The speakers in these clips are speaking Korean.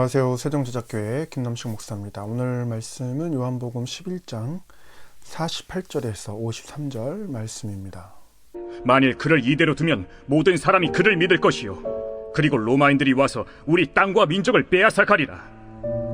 안녕하세요. 세종제작교회 김남식 목사입니다. 오늘 말씀은 요한복음 11장 48절에서 53절 말씀입니다. 만일 그를 이대로 두면 모든 사람이 그를 믿을 것이요 그리고 로마인들이 와서 우리 땅과 민족을 빼앗아 가리라.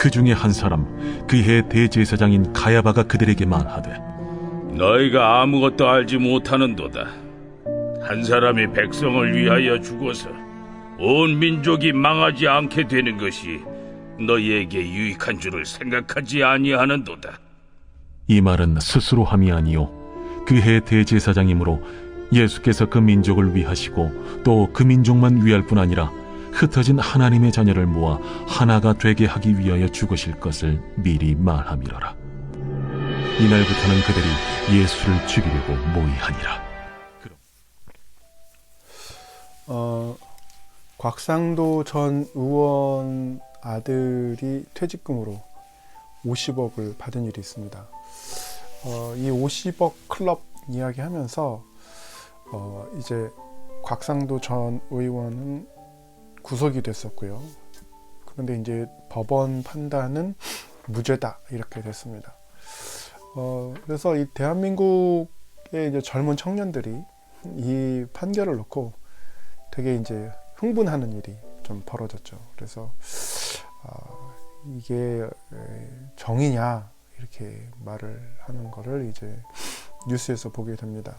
그 중에 한 사람 그 해 대제사장인 가야바가 그들에게 말하되 너희가 아무것도 알지 못하는도다. 한 사람이 백성을 위하여 죽어서 온 민족이 망하지 않게 되는 것이 너희에게 유익한 줄을 생각하지 아니하는도다. 이 말은 스스로 함이 아니요 그 해 대제사장이므로 예수께서 그 민족을 위하시고 또 그 민족만 위할 뿐 아니라 흩어진 하나님의 자녀를 모아 하나가 되게 하기 위하여 죽으실 것을 미리 말함이로라. 이날부터는 그들이 예수를 죽이려고 모의하니라. 곽상도 전 의원 아들이 퇴직금으로 50억을 받은 일이 있습니다. 이 50억 클럽 이야기하면서 이제 곽상도 전 의원은 구속이 됐었고요. 그런데 이제 법원 판단은 무죄다 이렇게 됐습니다. 그래서 이 대한민국의 이제 젊은 청년들이 이 판결을 놓고 되게 이제 흥분하는 일이 좀 벌어졌죠. 그래서 이게 정의냐 이렇게 말을 하는 거를 이제 뉴스에서 보게 됩니다.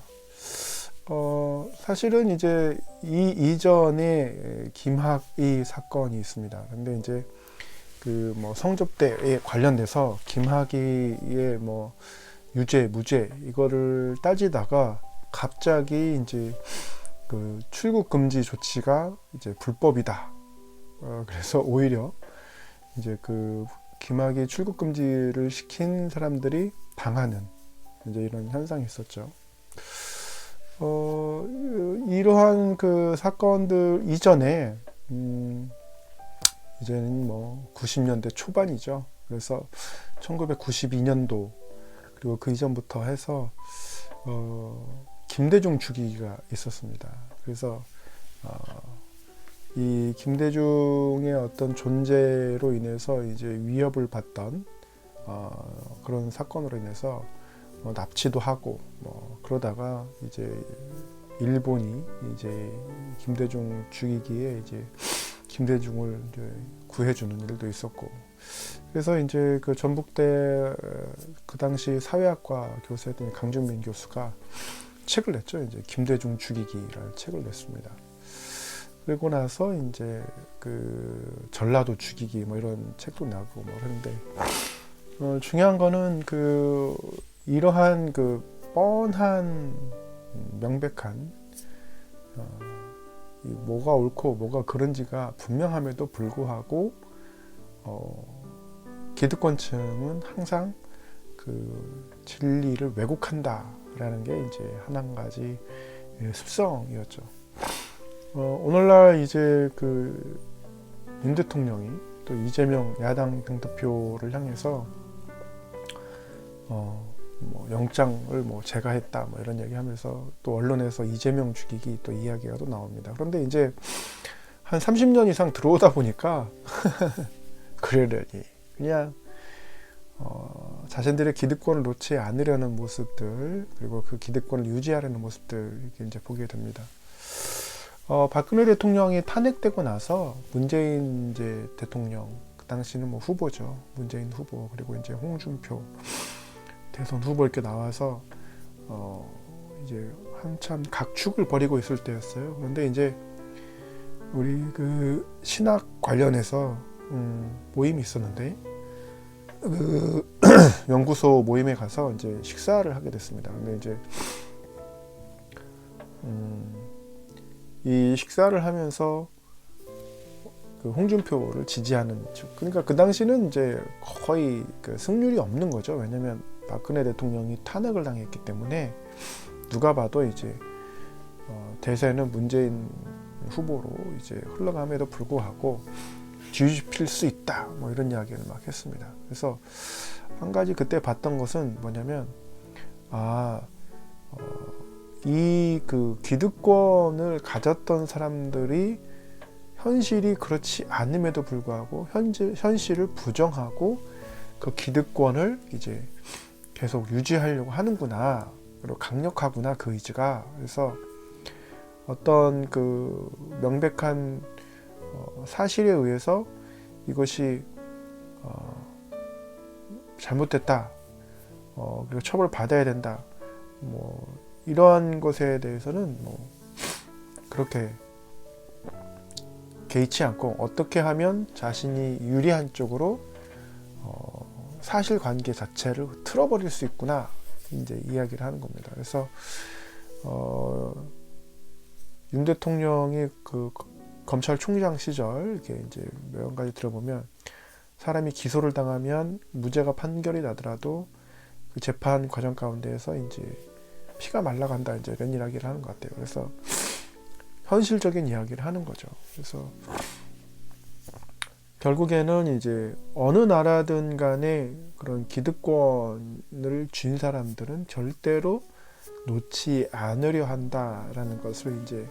사실은 이제 이 이전에 김학의 사건이 있습니다. 근데 이제 그 뭐 성접대에 관련돼서 김학의의 뭐 유죄 무죄 이거를 따지다가 갑자기 이제 그 출국 금지 조치가 이제 불법이다. 그래서 오히려 이제 그 김학의 출국 금지를 시킨 사람들이 당하는 이제 이런 현상이 있었죠. 이러한 그 사건들 이전에 이제는 뭐 90년대 초반이죠. 그래서 1992년도 그리고 그 이전부터 해서 김대중 죽이기가 있었습니다. 그래서 이 김대중의 어떤 존재로 인해서 이제 위협을 받던 그런 사건으로 인해서 납치도 하고 뭐 그러다가 이제 일본이 이제 김대중 죽이기에 이제 김대중을 이제 구해주는 일도 있었고, 그래서 이제 그 전북대 그 당시 사회학과 교수였던 강준민 교수가 책을 냈죠. 이제 김대중 죽이기라는 책을 냈습니다. 그리고 나서 이제 그 전라도 죽이기 뭐 이런 책도 나고 뭐 그런데 중요한 거는 그 이러한 그 뻔한 명백한 뭐가 옳고 뭐가 그른지가 분명함에도 불구하고 기득권층은 항상 그 진리를 왜곡한다라는 게 이제 한 가지 습성이었죠. 오늘날 이제 그 윤 대통령이 또 이재명 야당 당대표를 향해서 뭐 영장을 뭐 제가 했다 뭐 이런 얘기하면서 또 언론에서 이재명 죽이기 또 이야기가 또 나옵니다. 그런데 이제 한 30년 이상 들어오다 보니까 그러려니 그냥 자신들의 기득권을 놓지 않으려는 모습들, 그리고 그 기득권을 유지하려는 모습들 이렇게 이제 보게 됩니다. 박근혜 대통령이 탄핵되고 나서 문재인 이제 대통령, 그 당시는 뭐 후보죠. 문재인 후보, 그리고 이제 홍준표 대선 후보 이렇게 나와서 이제 한참 각축을 벌이고 있을 때였어요. 그런데 이제 우리 그 신학 관련해서 모임이 있었는데 그 연구소 모임에 가서 이제 식사를 하게 됐습니다. 근데 이제 이 식사를 하면서 그 홍준표를 지지하는 쪽, 그러니까 그 당시는 이제 거의 그 승률이 없는 거죠. 왜냐면 박근혜 대통령이 탄핵을 당했기 때문에 누가 봐도 이제 대세는 문재인 후보로 이제 흘러감에도 불구하고 뒤집힐 수 있다 뭐 이런 이야기를 막 했습니다. 그래서 한 가지 그때 봤던 것은 뭐냐면 이 그 기득권을 가졌던 사람들이 현실이 그렇지 않음에도 불구하고 현실을 부정하고 그 기득권을 이제 계속 유지하려고 하는구나. 그리고 강력하구나, 그 의지가. 그래서 어떤 그 명백한 사실에 의해서 이것이 잘못됐다, 그리고 처벌받아야 된다, 뭐 이러한 것에 대해서는 뭐 그렇게 개의치 않고 어떻게 하면 자신이 유리한 쪽으로 사실관계 자체를 틀어버릴 수 있구나, 이제 이야기를 하는 겁니다. 그래서 윤 대통령이 그 검찰총장 시절 이렇게 이제 몇 가지 들어보면, 사람이 기소를 당하면 무죄가 판결이 나더라도 그 재판 과정 가운데에서 이제 피가 말라간다, 이제 이런 이야기를 하는 것 같아요. 그래서 현실적인 이야기를 하는 거죠. 그래서 결국에는 이제 어느 나라든 간에 그런 기득권을 쥔 사람들은 절대로 놓지 않으려 한다라는 것을 이제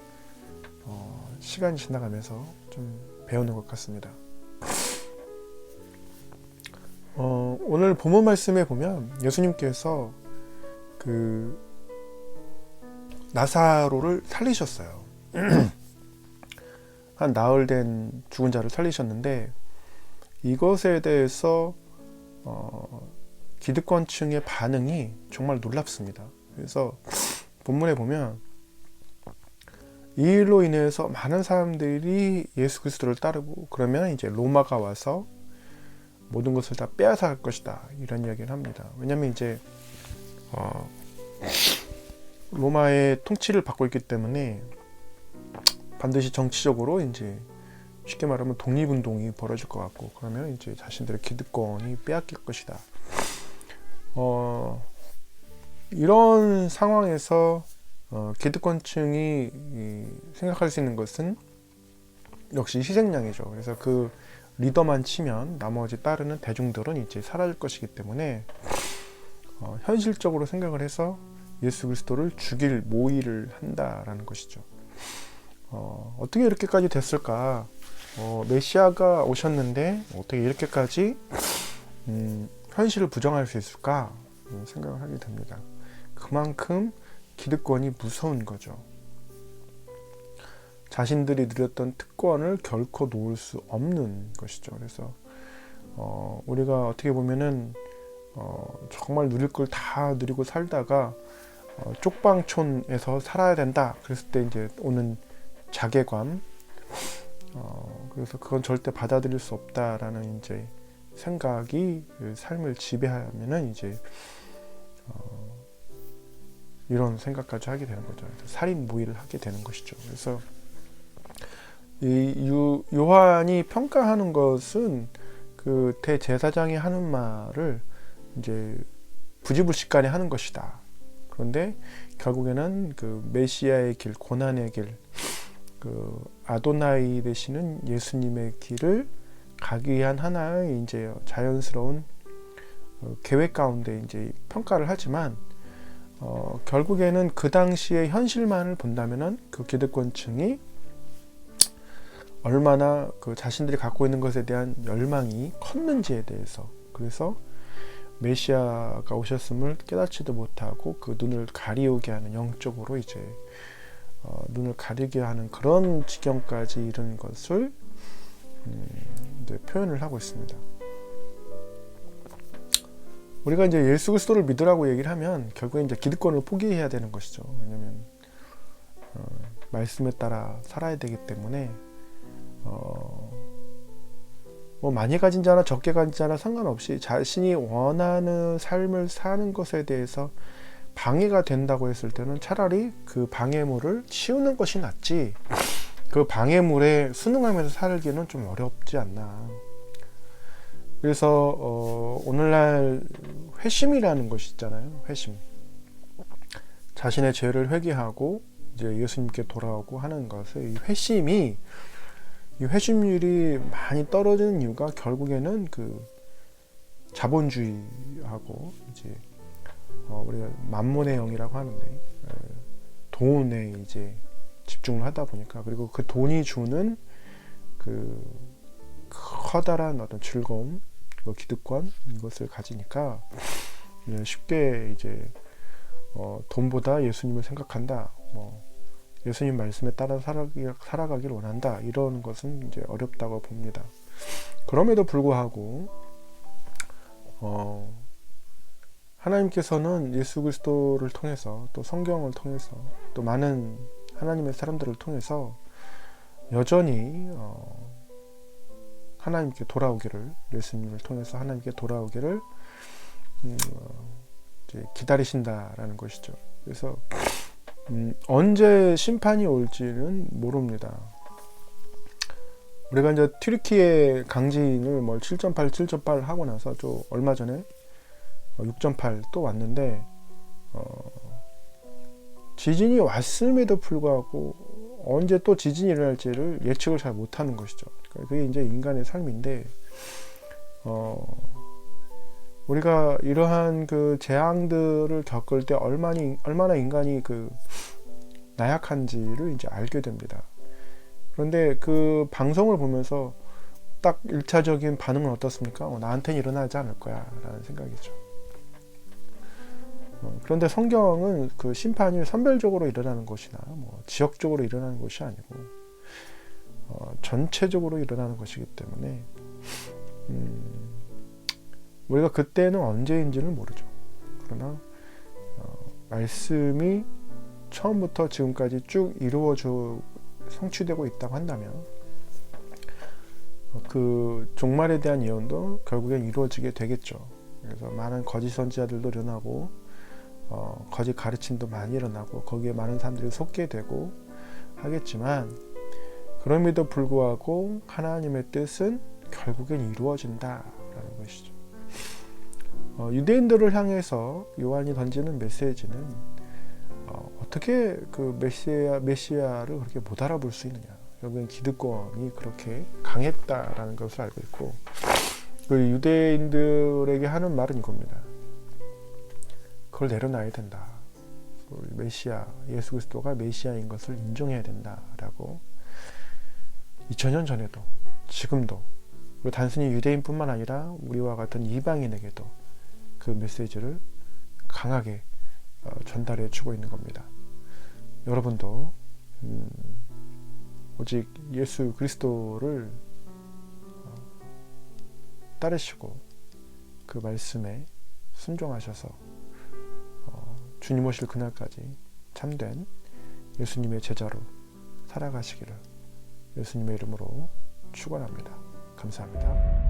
시간이 지나가면서 좀 배우는 것 같습니다. 오늘 본문 말씀에 보면 예수님께서 그 나사로를 살리셨어요. 한 나흘 된 죽은 자를 살리셨는데, 이것에 대해서 기득권층의 반응이 정말 놀랍습니다. 그래서 본문에 보면 이 일로 인해서 많은 사람들이 예수 그리스도를 따르고, 그러면 이제 로마가 와서 모든 것을 다 빼앗아 갈 것이다, 이런 이야기를 합니다. 왜냐하면 이제 로마의 통치를 받고 있기 때문에 반드시 정치적으로 이제 쉽게 말하면 독립운동이 벌어질 것 같고, 그러면 이제 자신들의 기득권이 빼앗길 것이다. 이런 상황에서 기득권층이 생각할 수 있는 것은 역시 희생양이죠. 그래서 그 리더만 치면 나머지 따르는 대중들은 이제 사라질 것이기 때문에 현실적으로 생각을 해서 예수 그리스도를 죽일 모의를 한다라는 것이죠. 어떻게 이렇게까지 됐을까? 메시아가 오셨는데 어떻게 이렇게까지 현실을 부정할 수 있을까? 생각을 하게 됩니다. 그만큼 기득권이 무서운 거죠. 자신들이 누렸던 특권을 결코 놓을 수 없는 것이죠. 그래서 우리가 어떻게 보면은 정말 누릴 걸 다 누리고 살다가 쪽방촌에서 살아야 된다, 그랬을 때 이제 오는 자괴감, 그래서 그건 절대 받아들일 수 없다라는 이제 생각이 삶을 지배하면은 이제 이런 생각까지 하게 되는 거죠. 살인 모의를 하게 되는 것이죠. 그래서 이 요한이 평가하는 것은 그 대제사장이 하는 말을 이제 부지불식간에 하는 것이다. 그런데 결국에는 그 메시아의 길, 고난의 길, 그 아도나이 되시는 예수님의 길을 가기 위한 하나의 이제 자연스러운 계획 가운데 이제 평가를 하지만, 결국에는 그 당시의 현실만을 본다면은 그 기득권층이 얼마나 그 자신들이 갖고 있는 것에 대한 열망이 컸는지에 대해서, 그래서 메시아가 오셨음을 깨닫지도 못하고 그 눈을 가리우게 하는, 영적으로 이제 눈을 가리게 하는 그런 지경까지 이른 것을 이제 표현을 하고 있습니다. 우리가 이제 예수 그리스도를 믿으라고 얘기를 하면 결국에 이제 기득권을 포기해야 되는 것이죠. 왜냐하면 말씀에 따라 살아야 되기 때문에 뭐 많이 가진 자나 적게 가진 자나 상관없이 자신이 원하는 삶을 사는 것에 대해서 방해가 된다고 했을 때는 차라리 그 방해물을 치우는 것이 낫지, 그 방해물에 순응하면서 살기는 좀 어렵지 않나. 그래서 오늘날 회심이라는 것이 있잖아요. 회심, 자신의 죄를 회개하고 이제 예수님께 돌아오고 하는 것을, 이 회심이, 이 회심률이 많이 떨어지는 이유가 결국에는 그 자본주의하고 이제 우리가 만몬의 영이라고 하는데, 돈에 이제 집중을 하다 보니까, 그리고 그 돈이 주는 그 커다란 어떤 즐거움, 그 기득권 이것을 가지니까 쉽게 이제 돈보다 예수님을 생각한다, 뭐 예수님 말씀에 따라 살아가길 원한다, 이런 것은 이제 어렵다고 봅니다. 그럼에도 불구하고 하나님께서는 예수 그리스도를 통해서, 또 성경을 통해서, 또 많은 하나님의 사람들을 통해서 여전히 하나님께 돌아오기를, 예수님을 통해서 하나님께 돌아오기를 이제 기다리신다라는 것이죠. 그래서 언제 심판이 올지는 모릅니다. 우리가 이제 튀르키예 강진을 7.8, 7.8 하고 나서 또 얼마 전에 6.8 또 왔는데 지진이 왔음에도 불구하고 언제 또 지진이 일어날지를 예측을 잘 못하는 것이죠. 그게 이제 인간의 삶인데 우리가 이러한 그 재앙들을 겪을 때 얼마나 인간이 그 나약한지를 이제 알게 됩니다. 그런데 그 방송을 보면서 딱 1차적인 반응은 어떻습니까? 나한테는 일어나지 않을 거야 라는 생각이죠. 그런데 성경은 그 심판이 선별적으로 일어나는 것이나 뭐 지역적으로 일어나는 것이 아니고 전체적으로 일어나는 것이기 때문에 우리가 그때는 언제인지는 모르죠. 그러나 말씀이 처음부터 지금까지 쭉 성취되고 있다고 한다면 그 종말에 대한 예언도 결국엔 이루어지게 되겠죠. 그래서 많은 거짓 선지자들도 일어나고 거짓 가르침도 많이 일어나고 거기에 많은 사람들이 속게 되고 하겠지만, 그럼에도 불구하고 하나님의 뜻은 결국엔 이루어진다라는 것이죠. 유대인들을 향해서 요한이 던지는 메시지는 어떻게 그 메시아를 그렇게 못 알아볼 수 있느냐, 결국엔 기득권이 그렇게 강했다라는 것을 알고 있고, 그 유대인들에게 하는 말은 이겁니다. 그걸 내려놔야 된다. 메시아, 예수 그리스도가 메시아인 것을 인정해야 된다라고 2000년 전에도 지금도, 그리고 단순히 유대인뿐만 아니라 우리와 같은 이방인에게도 그 메시지를 강하게 전달해 주고 있는 겁니다. 여러분도 오직 예수 그리스도를 따르시고 그 말씀에 순종하셔서 주님 오실 그날까지 참된 예수님의 제자로 살아가시기를 예수님의 이름으로 축원합니다. 감사합니다.